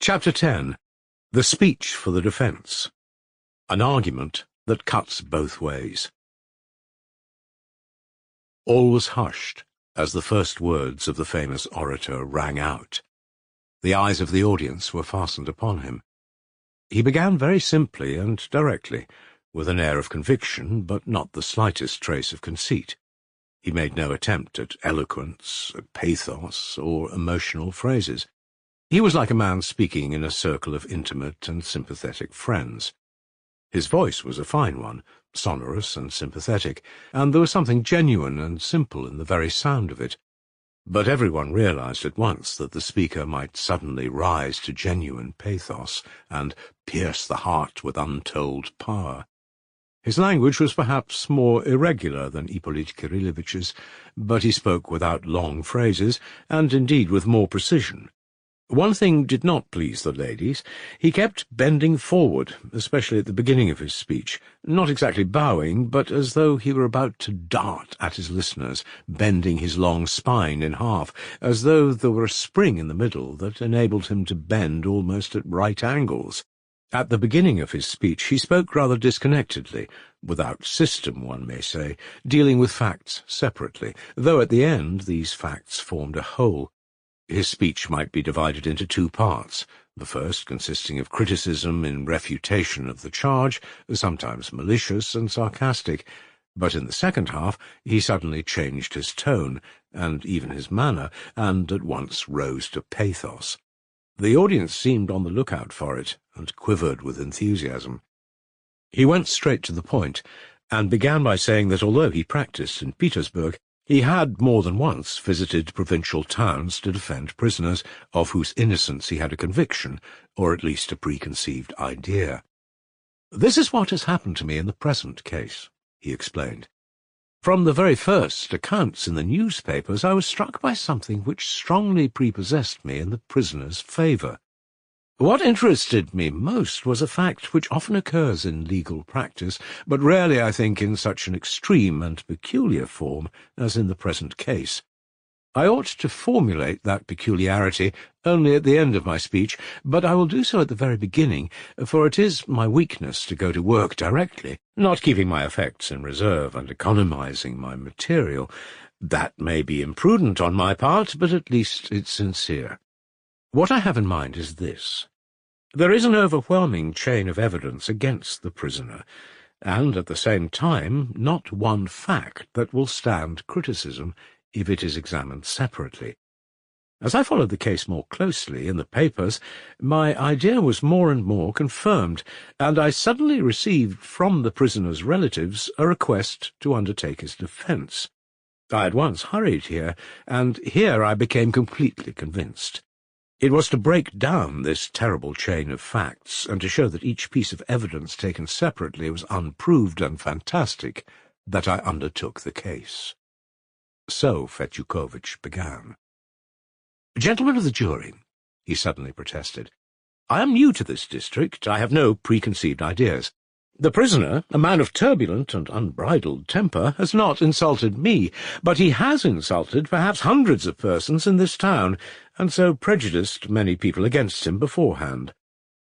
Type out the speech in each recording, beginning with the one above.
Chapter 10. The Speech for the Defence. An Argument that Cuts Both Ways. All was hushed as the first words of the famous orator rang out. The eyes of the audience were fastened upon him. He began very simply and directly, with an air of conviction, but not the slightest trace of conceit. He made no attempt at eloquence, at pathos, or emotional phrases. He was like a man speaking in a circle of intimate and sympathetic friends. His voice was a fine one, sonorous and sympathetic, and there was something genuine and simple in the very sound of it. But everyone realized at once that the speaker might suddenly rise to genuine pathos and pierce the heart with untold power. His language was perhaps more irregular than Ippolit Kirillovich's, but he spoke without long phrases, and indeed with more precision. One thing did not please the ladies. He kept bending forward, especially at the beginning of his speech, not exactly bowing, but as though he were about to dart at his listeners, bending his long spine in half, as though there were a spring in the middle that enabled him to bend almost at right angles. At the beginning of his speech he spoke rather disconnectedly, without system, one may say, dealing with facts separately, though at the end these facts formed a whole. His speech might be divided into two parts, the first consisting of criticism in refutation of the charge, sometimes malicious and sarcastic, but in the second half he suddenly changed his tone, and even his manner, and at once rose to pathos. The audience seemed on the lookout for it, and quivered with enthusiasm. He went straight to the point, and began by saying that although he practised in Petersburg, he had more than once visited provincial towns to defend prisoners of whose innocence he had a conviction, or at least a preconceived idea. "This is what has happened to me in the present case," he explained. "From the very first accounts in the newspapers I was struck by something which strongly prepossessed me in the prisoner's favour. What interested me most was a fact which often occurs in legal practice, but rarely, I think, in such an extreme and peculiar form as in the present case. I ought to formulate that peculiarity only at the end of my speech, but I will do so at the very beginning, for it is my weakness to go to work directly, not keeping my effects in reserve and economizing my material. That may be imprudent on my part, but at least it's sincere. What I have in mind is this. There is an overwhelming chain of evidence against the prisoner, and at the same time not one fact that will stand criticism if it is examined separately. As I followed the case more closely in the papers, my idea was more and more confirmed, and I suddenly received from the prisoner's relatives a request to undertake his defence. I at once hurried here, and here I became completely convinced. It was to break down this terrible chain of facts, and to show that each piece of evidence taken separately was unproved and fantastic, that I undertook the case. So Fetyukovitch began. "Gentlemen of the jury," he suddenly protested, "I am new to this district. I have no preconceived ideas. The prisoner, a man of turbulent and unbridled temper, has not insulted me, but he has insulted perhaps hundreds of persons in this town, and so prejudiced many people against him beforehand.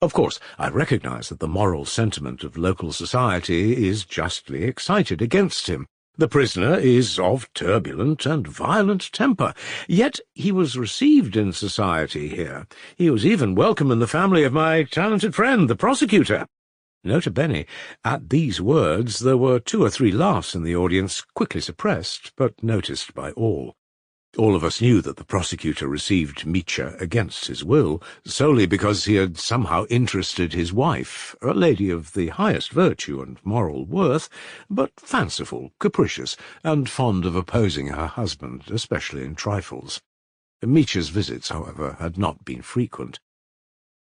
Of course, I recognize that the moral sentiment of local society is justly excited against him. The prisoner is of turbulent and violent temper, yet he was received in society here. He was even welcome in the family of my talented friend, the prosecutor." Nota bene, at these words there were 2 or 3 laughs in the audience, quickly suppressed, but noticed by all. All of us knew that the prosecutor received Mitya against his will, solely because he had somehow interested his wife, a lady of the highest virtue and moral worth, but fanciful, capricious, and fond of opposing her husband, especially in trifles. Mitya's visits, however, had not been frequent.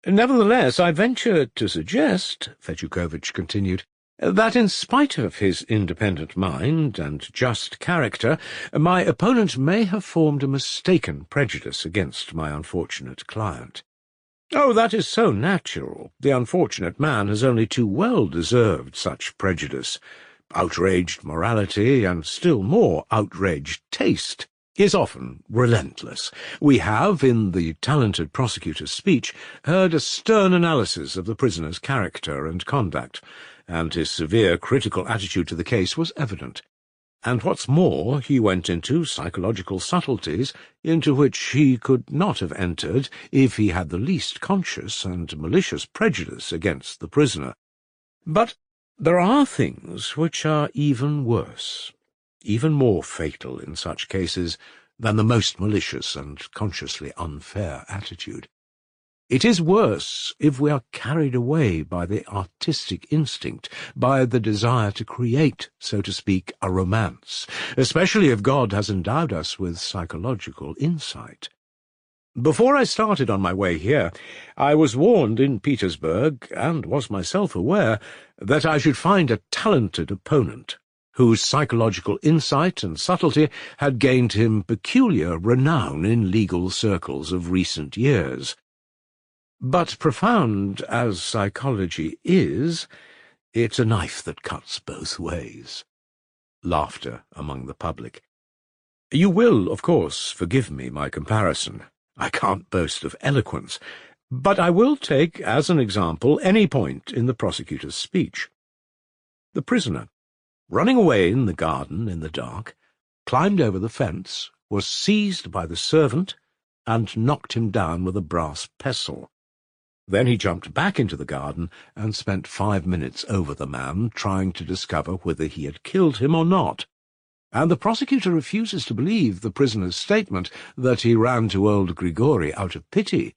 "Nevertheless, I venture to suggest," Fetyukovitch continued, "that in spite of his independent mind and just character, my opponent may have formed a mistaken prejudice against my unfortunate client. Oh, that is so natural. The unfortunate man has only too well deserved such prejudice. Outraged morality, and still more outraged taste, is often relentless. We have, in the talented prosecutor's speech, heard a stern analysis of the prisoner's character and conduct, and his severe critical attitude to the case was evident. And what's more, he went into psychological subtleties into which he could not have entered if he had the least conscious and malicious prejudice against the prisoner. But there are things which are even worse, even more fatal in such cases than the most malicious and consciously unfair attitude. It is worse if we are carried away by the artistic instinct, by the desire to create, so to speak, a romance, especially if God has endowed us with psychological insight. Before I started on my way here, I was warned in Petersburg, and was myself aware, that I should find a talented opponent, whose psychological insight and subtlety had gained him peculiar renown in legal circles of recent years. But profound as psychology is, it's a knife that cuts both ways. Laughter among the public. You will, of course, forgive me my comparison. I can't boast of eloquence, but I will take as an example any point in the prosecutor's speech. The prisoner, running away in the garden in the dark, climbed over the fence, was seized by the servant, and knocked him down with a brass pestle. Then he jumped back into the garden and spent 5 minutes over the man, trying to discover whether he had killed him or not. And the prosecutor refuses to believe the prisoner's statement that he ran to old Grigori out of pity.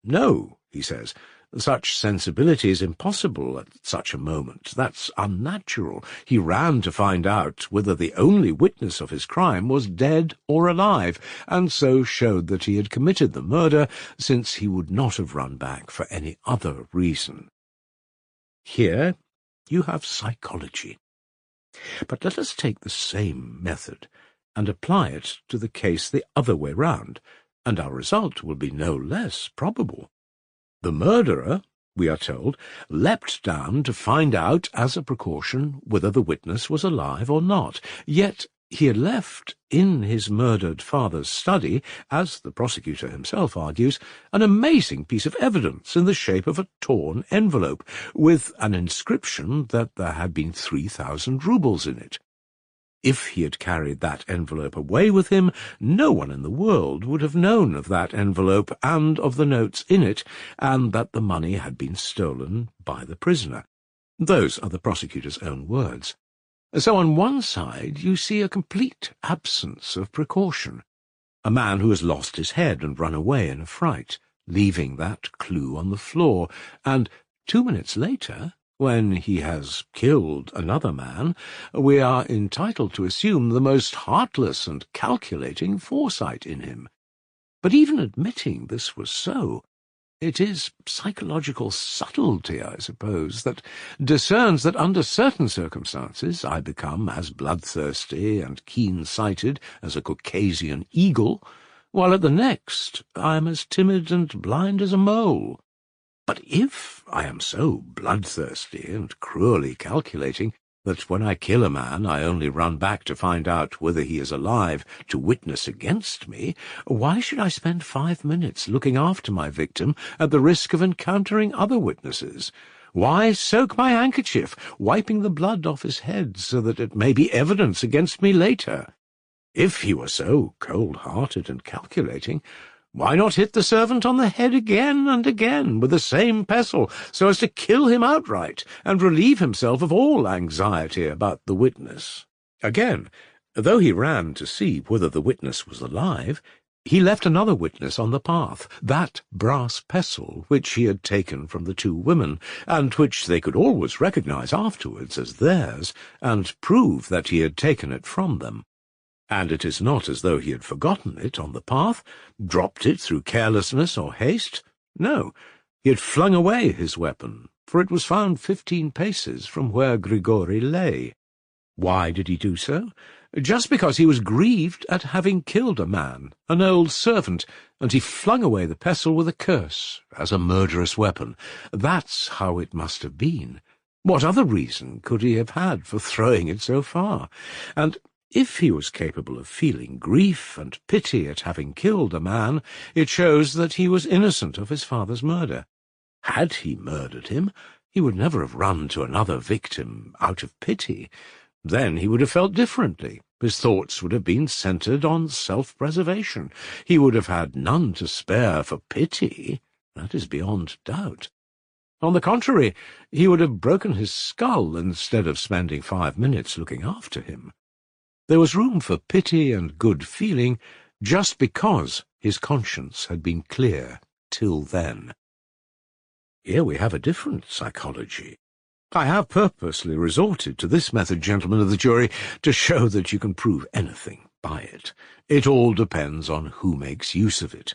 No, he says, such sensibility is impossible at such a moment. That's unnatural. He ran to find out whether the only witness of his crime was dead or alive, and so showed that he had committed the murder, since he would not have run back for any other reason. Here you have psychology. But let us take the same method and apply it to the case the other way round, and our result will be no less probable. The murderer, we are told, leapt down to find out, as a precaution, whether the witness was alive or not. Yet he had left in his murdered father's study, as the prosecutor himself argues, an amazing piece of evidence in the shape of a torn envelope, with an inscription that there had been 3,000 roubles in it. If he had carried that envelope away with him, no one in the world would have known of that envelope and of the notes in it, and that the money had been stolen by the prisoner. Those are the prosecutor's own words. So on one side you see a complete absence of precaution, a man who has lost his head and run away in a fright, leaving that clue on the floor, and 2 minutes later, when he has killed another man, we are entitled to assume the most heartless and calculating foresight in him. But even admitting this was so, it is psychological subtlety, I suppose, that discerns that under certain circumstances I become as bloodthirsty and keen-sighted as a Caucasian eagle, while at the next I am as timid and blind as a mole. But if I am so bloodthirsty and cruelly calculating that when I kill a man I only run back to find out whether he is alive to witness against me, why should I spend 5 minutes looking after my victim at the risk of encountering other witnesses? Why soak my handkerchief, wiping the blood off his head so that it may be evidence against me later? If he were so cold-hearted and calculating, why not hit the servant on the head again and again with the same pestle, so as to kill him outright and relieve himself of all anxiety about the witness? Again, though he ran to see whether the witness was alive, he left another witness on the path, that brass pestle which he had taken from the 2 women, and which they could always recognize afterwards as theirs, and prove that he had taken it from them. And it is not as though he had forgotten it on the path, dropped it through carelessness or haste. No, he had flung away his weapon, for it was found 15 paces from where Grigori lay. Why did he do so? Just because he was grieved at having killed a man, an old servant, and he flung away the pestle with a curse, as a murderous weapon. That's how it must have been. What other reason could he have had for throwing it so far? And If he was capable of feeling grief and pity at having killed a man, it shows that he was innocent of his father's murder. Had he murdered him, he would never have run to another victim out of pity. Then he would have felt differently. His thoughts would have been centred on self-preservation. He would have had none to spare for pity. That is beyond doubt. On the contrary, he would have broken his skull instead of spending 5 minutes looking after him. There was room for pity and good feeling just because his conscience had been clear till then. Here we have a different psychology. I have purposely resorted to this method, gentlemen of the jury, to show that you can prove anything by it. It all depends on who makes use of it.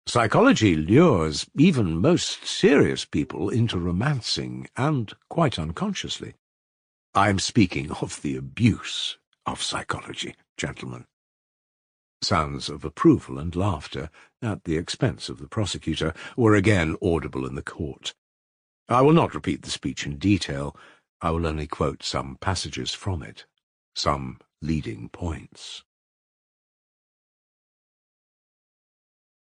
Psychology lures even most serious people into romancing, and quite unconsciously. I am speaking of the abuse of psychology, gentlemen. Sounds of approval and laughter, at the expense of the prosecutor, were again audible in the court. I will not repeat the speech in detail. I will only quote some passages from it, some leading points.